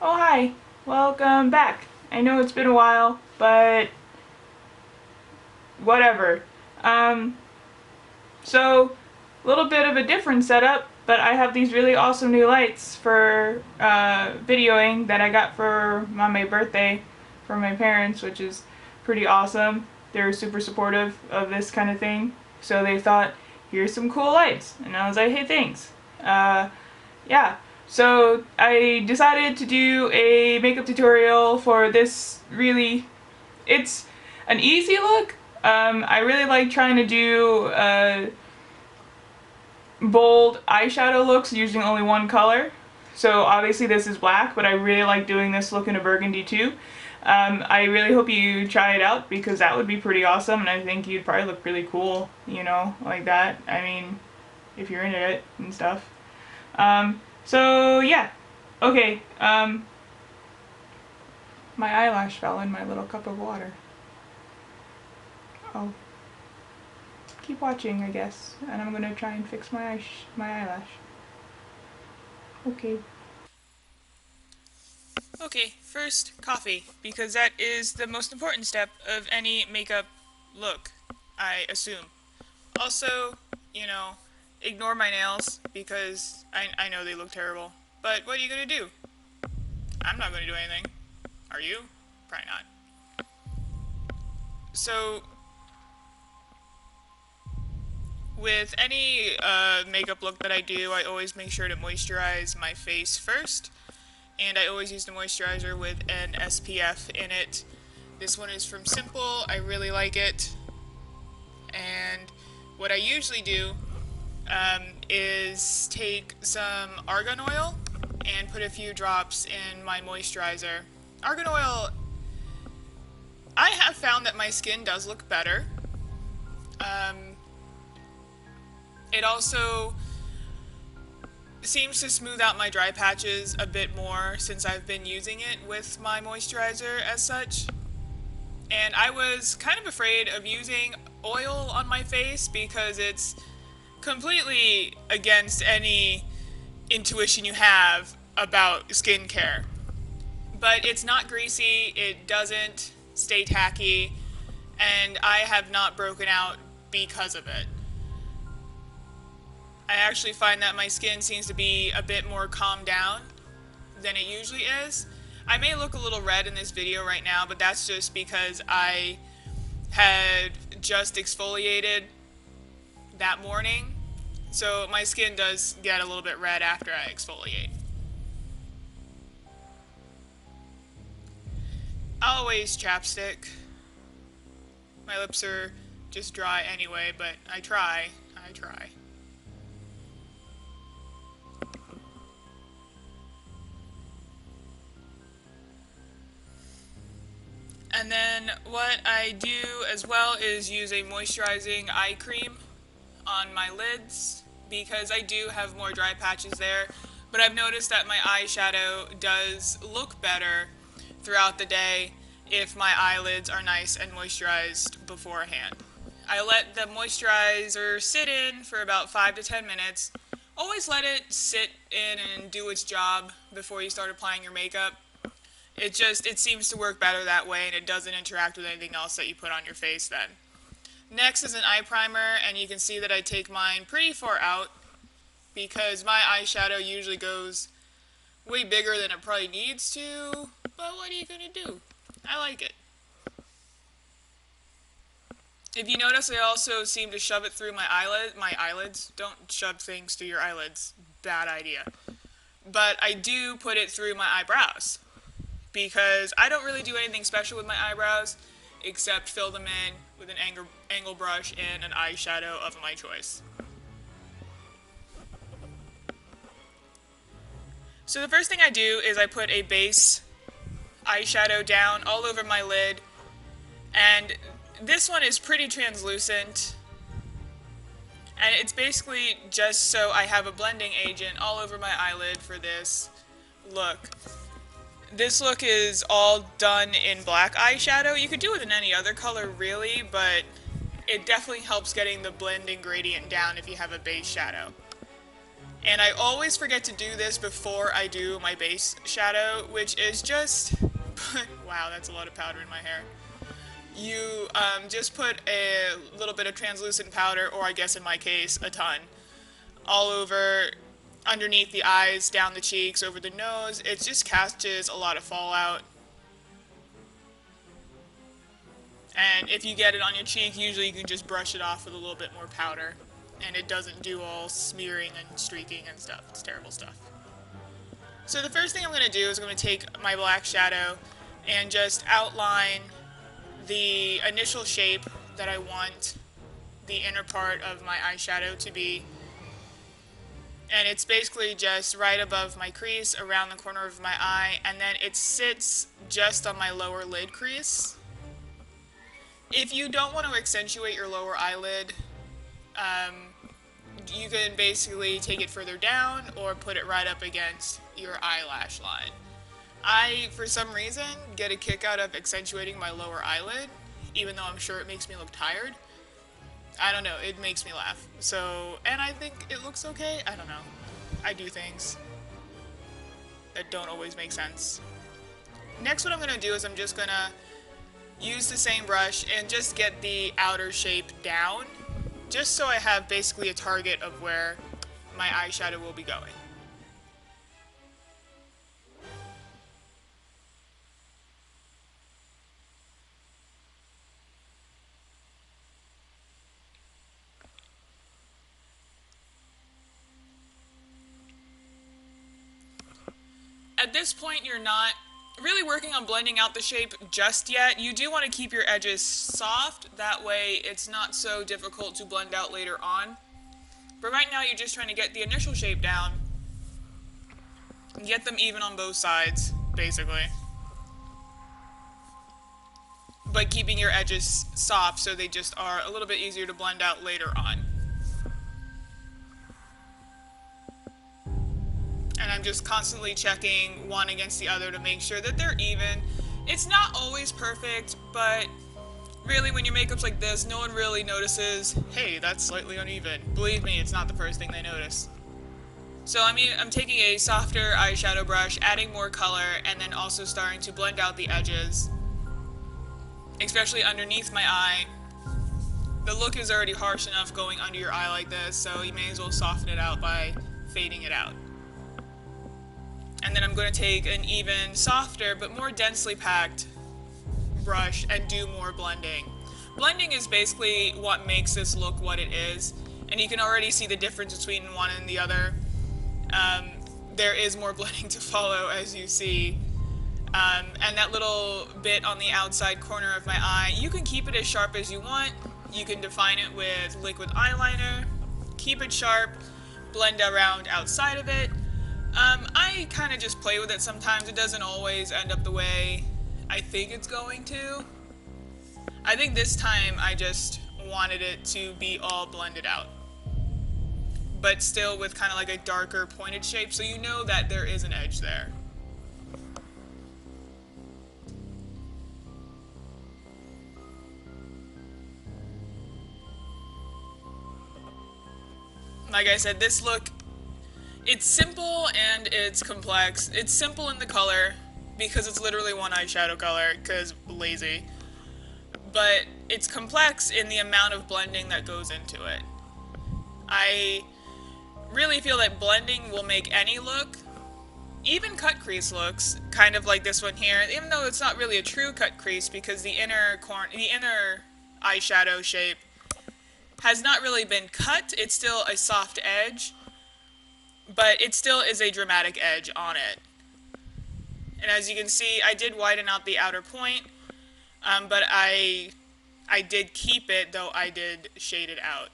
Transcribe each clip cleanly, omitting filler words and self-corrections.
Oh, hi. Welcome back. I know it's been a while, but whatever. Um, so, a little bit of a different setup, but I have these really awesome new lights for videoing that I got for my birthday from my parents, which is pretty awesome. They're super supportive of this kind of thing. So they thought, here's some cool lights. And I was like, hey, thanks. Yeah. So I decided to do a makeup tutorial for this really, it's an easy look. I really like trying to do bold eyeshadow looks using only one color. So obviously this is black, but I really like doing this look in a burgundy too. I really hope you try it out because that would be pretty awesome, and I think you'd probably look really cool, you know, like that. I mean, if you're into it and stuff. So yeah. Okay, my eyelash fell in my little cup of water. Oh. Keep watching, I guess, and I'm gonna try and fix my eyelash. Okay. Okay, first, coffee, because that is the most important step of any makeup look, I assume. Also, you know, ignore my nails, because I know they look terrible. But what are you gonna do? I'm not gonna do anything. Are you? Probably not. So, with any makeup look that I do, I always make sure to moisturize my face first. And I always use the moisturizer with an SPF in it. This one is from Simple. I really like it. And what I usually do is take some argan oil and put a few drops in my moisturizer. Argan oil, I have found that my skin does look better. It also seems to smooth out my dry patches a bit more since I've been using it with my moisturizer as such. And I was kind of afraid of using oil on my face because it's completely against any intuition you have about skincare. But it's not greasy, it doesn't stay tacky, and I have not broken out because of it. I actually find that my skin seems to be a bit more calmed down than it usually is. I may look a little red in this video right now, but that's just because I had just exfoliated that morning. So my skin does get a little bit red after I exfoliate. Always chapstick. My lips are just dry anyway, but I try. And then what I do as well is use a moisturizing eye cream on my lids because I do have more dry patches there, but I've noticed that my eyeshadow does look better throughout the day if my eyelids are nice and moisturized beforehand. I let the moisturizer sit in for about 5 to 10 minutes. Always let it sit in and do its job before you start applying your makeup. It seems to work better that way, and it doesn't interact with anything else that you put on your face then. Next is an eye primer, and you can see that I take mine pretty far out because my eyeshadow usually goes way bigger than it probably needs to, but what are you gonna do? I like it. If you notice, I also seem to shove it through my eyelids. Don't shove things through your eyelids. Bad idea. But I do put it through my eyebrows because I don't really do anything special with my eyebrows except fill them in with an angle brush and an eyeshadow of my choice. So the first thing I do is I put a base eyeshadow down all over my lid, and this one is pretty translucent, and it's basically just so I have a blending agent all over my eyelid for this look. This look is all done in black eyeshadow. You could do it in any other color really, but it definitely helps getting the blending gradient down if you have a base shadow. And I always forget to do this before I do my base shadow, which is just, wow, that's a lot of powder in my hair. You just put a little bit of translucent powder, or I guess in my case, a ton, all over, underneath the eyes, down the cheeks, over the nose. It just catches a lot of fallout. And if you get it on your cheek, usually you can just brush it off with a little bit more powder. And it doesn't do all smearing and streaking and stuff. It's terrible stuff. So the first thing I'm going to do is I'm going to take my black shadow and just outline the initial shape that I want the inner part of my eyeshadow to be. And it's basically just right above my crease, around the corner of my eye, and then it sits just on my lower lid crease. If you don't want to accentuate your lower eyelid, you can basically take it further down or put it right up against your eyelash line. I, for some reason, get a kick out of accentuating my lower eyelid, even though I'm sure it makes me look tired. I don't know, it makes me laugh. So, and I think it looks okay. I don't know. I do things that don't always make sense. Next, what I'm going to do is I'm just going to use the same brush and just get the outer shape down, just so I have basically a target of where my eyeshadow will be going. At this point, you're not really working on blending out the shape just yet. You do want to keep your edges soft, that way it's not so difficult to blend out later on. But right now you're just trying to get the initial shape down and get them even on both sides, basically. But keeping your edges soft so they just are a little bit easier to blend out later on. And I'm just constantly checking one against the other to make sure that they're even. It's not always perfect, but really when your makeup's like this, no one really notices, hey, that's slightly uneven. Believe me, it's not the first thing they notice. So I'm taking a softer eyeshadow brush, adding more color, and then also starting to blend out the edges, especially underneath my eye. The look is already harsh enough going under your eye like this, so you may as well soften it out by fading it out. And then I'm going to take an even softer but more densely packed brush and do more blending. Blending is basically what makes this look what it is, and you can already see the difference between one and the other. There is more blending to follow, as you see. And that little bit on the outside corner of my eye, you can keep it as sharp as you want. You can define it with liquid eyeliner, keep it sharp, blend around outside of it. I kind of just play with it sometimes. It doesn't always end up the way I think it's going to. I think this time I just wanted it to be all blended out, but still with kind of like a darker pointed shape, so you know that there is an edge there. Like I said, this look, it's simple and it's complex. It's simple in the color because it's literally one eyeshadow color, because lazy. But it's complex in the amount of blending that goes into it. I really feel that blending will make any look, even cut crease looks, kind of like this one here, even though it's not really a true cut crease because the inner eyeshadow shape has not really been cut. It's still a soft edge, but it still is a dramatic edge on it. And as you can see, I did widen out the outer point, but I did keep it, though I did shade it out.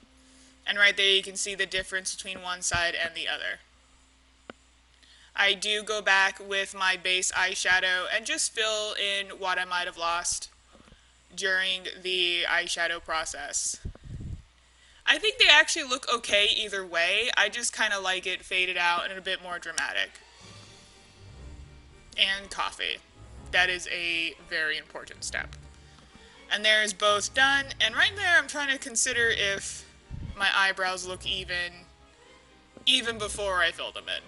And right there you can see the difference between one side and the other. I do go back with my base eyeshadow and just fill in what I might have lost during the eyeshadow process. I think they actually look okay either way. I just kind of like it faded out and a bit more dramatic. And coffee. That is a very important step. And there's both done. And right there I'm trying to consider if my eyebrows look even even before I fill them in.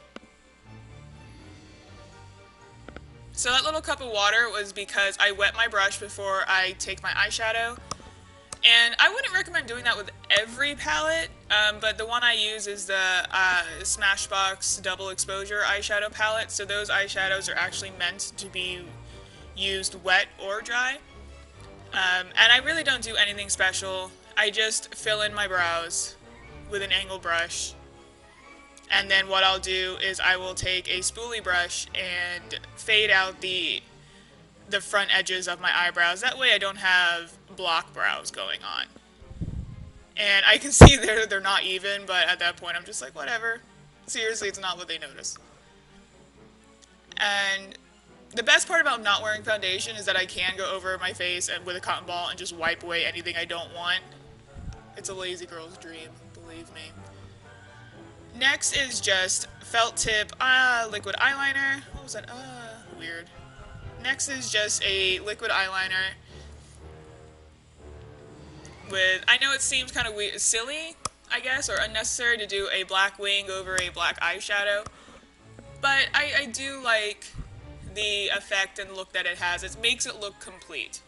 So that little cup of water was because I wet my brush before I take my eyeshadow. And I wouldn't recommend doing that with every palette, but the one I use is the Smashbox Double Exposure eyeshadow palette. So those eyeshadows are actually meant to be used wet or dry. And I really don't do anything special. I just fill in my brows with an angle brush. And then what I'll do is I will take a spoolie brush and fade out the front edges of my eyebrows. That way I don't have block brows going on. And I can see they're not even, but at that point I'm just like, whatever. Seriously, it's not what they notice. And the best part about not wearing foundation is that I can go over my face and with a cotton ball and just wipe away anything I don't want. It's a lazy girl's dream, believe me. Next is just felt tip liquid eyeliner. What was that? Weird. Next is just a liquid eyeliner with, I know it seems kind of silly, I guess, or unnecessary to do a black wing over a black eyeshadow, but I do like the effect and look that it has. It makes it look complete.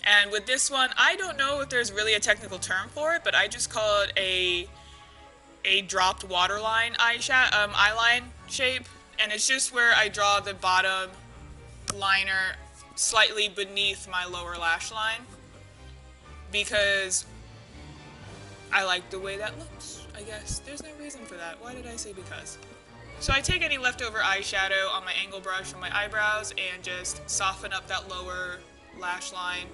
And with this one, I don't know if there's really a technical term for it, but I just call it a dropped waterline eyeline shape, and it's just where I draw the bottom liner slightly beneath my lower lash line because I like the way that looks, I guess. There's no reason for that. Why did I say because? So I take any leftover eyeshadow on my angle brush on my eyebrows and just soften up that lower lash line.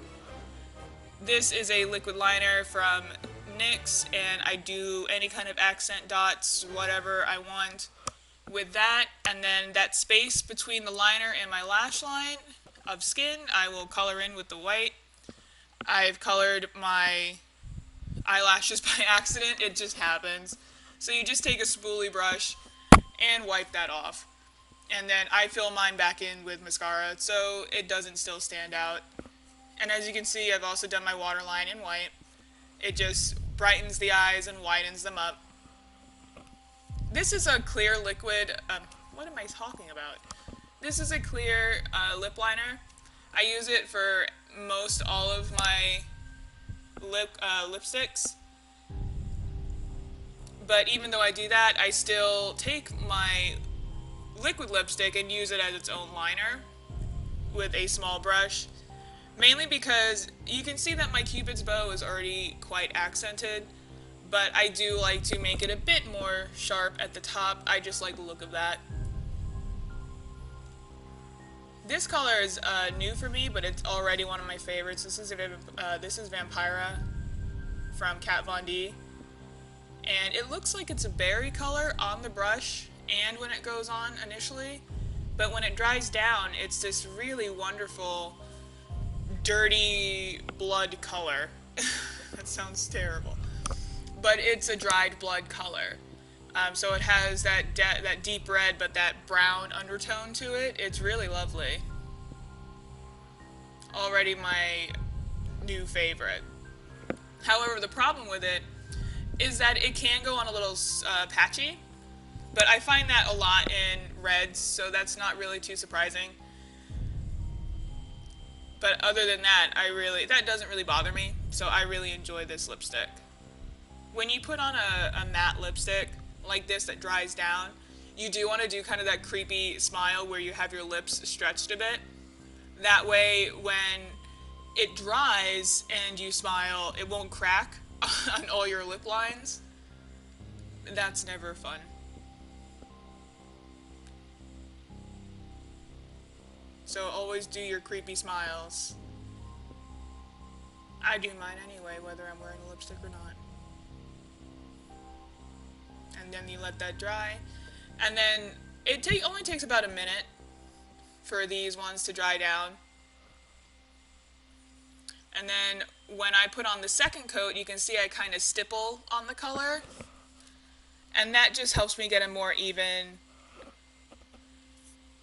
This is a liquid liner from NYX, and I do any kind of accent dots, whatever I want with that, and then that space between the liner and my lash line of skin, I will color in with the white. I've colored my eyelashes by accident, it just happens. So you just take a spoolie brush and wipe that off. And then I fill mine back in with mascara so it doesn't still stand out. And as you can see, I've also done my waterline in white. It just brightens the eyes and widens them up. This is a clear liquid, what am I talking about? This is a clear lip liner. I use it for most all of my lipsticks. But even though I do that, I still take my liquid lipstick and use it as its own liner with a small brush. Mainly because you can see that my Cupid's bow is already quite accented, but I do like to make it a bit more sharp at the top. I just like the look of that. This color is new for me, but it's already one of my favorites. This is Vampira from Kat Von D. And it looks like it's a berry color on the brush and when it goes on initially, but when it dries down, it's this really wonderful dirty blood color. That sounds terrible, but it's a dried blood color. So it has that deep red but that brown undertone to it. It's really lovely. Already my new favorite. However, the problem with it is that it can go on a little patchy, but I find that a lot in reds, so that's not really too surprising. But other than that, that doesn't really bother me, so I really enjoy this lipstick. When you put on a matte lipstick like this that dries down, you do want to do kind of that creepy smile where you have your lips stretched a bit. That way, when it dries and you smile, it won't crack on all your lip lines. That's never fun. So always do your creepy smiles. I do mine anyway, whether I'm wearing a lipstick or not. And then you let that dry. And then it only takes about a minute for these ones to dry down. And then when I put on the second coat, you can see I kind of stipple on the color. And that just helps me get a more even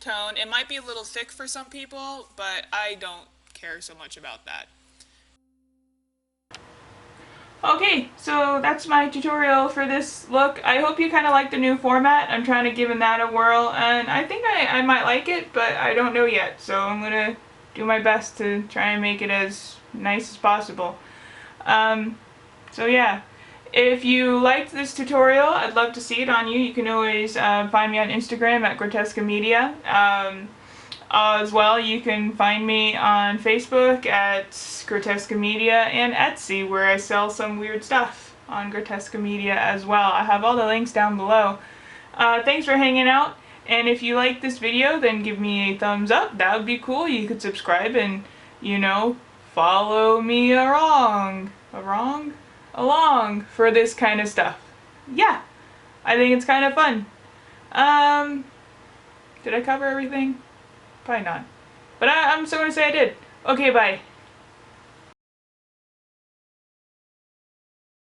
tone. It might be a little thick for some people, but I don't care so much about that. Okay, so that's my tutorial for this look. I hope you kind of like the new format. I'm trying to give that a whirl, and I think I might like it, but I don't know yet. So I'm going to do my best to try and make it as nice as possible. So yeah, if you liked this tutorial, I'd love to see it on you. You can always find me on Instagram at Grotesca Media. As well, you can find me on Facebook at Grotesca Media and Etsy, where I sell some weird stuff on Grotesca Media as well. I have all the links down below. Thanks for hanging out, and if you like this video, then give me a thumbs up. That would be cool. You could subscribe and, you know, follow me along for this kind of stuff. Yeah, I think it's kind of fun. Did I cover everything? Probably not. But I'm still gonna say I did. Okay, bye.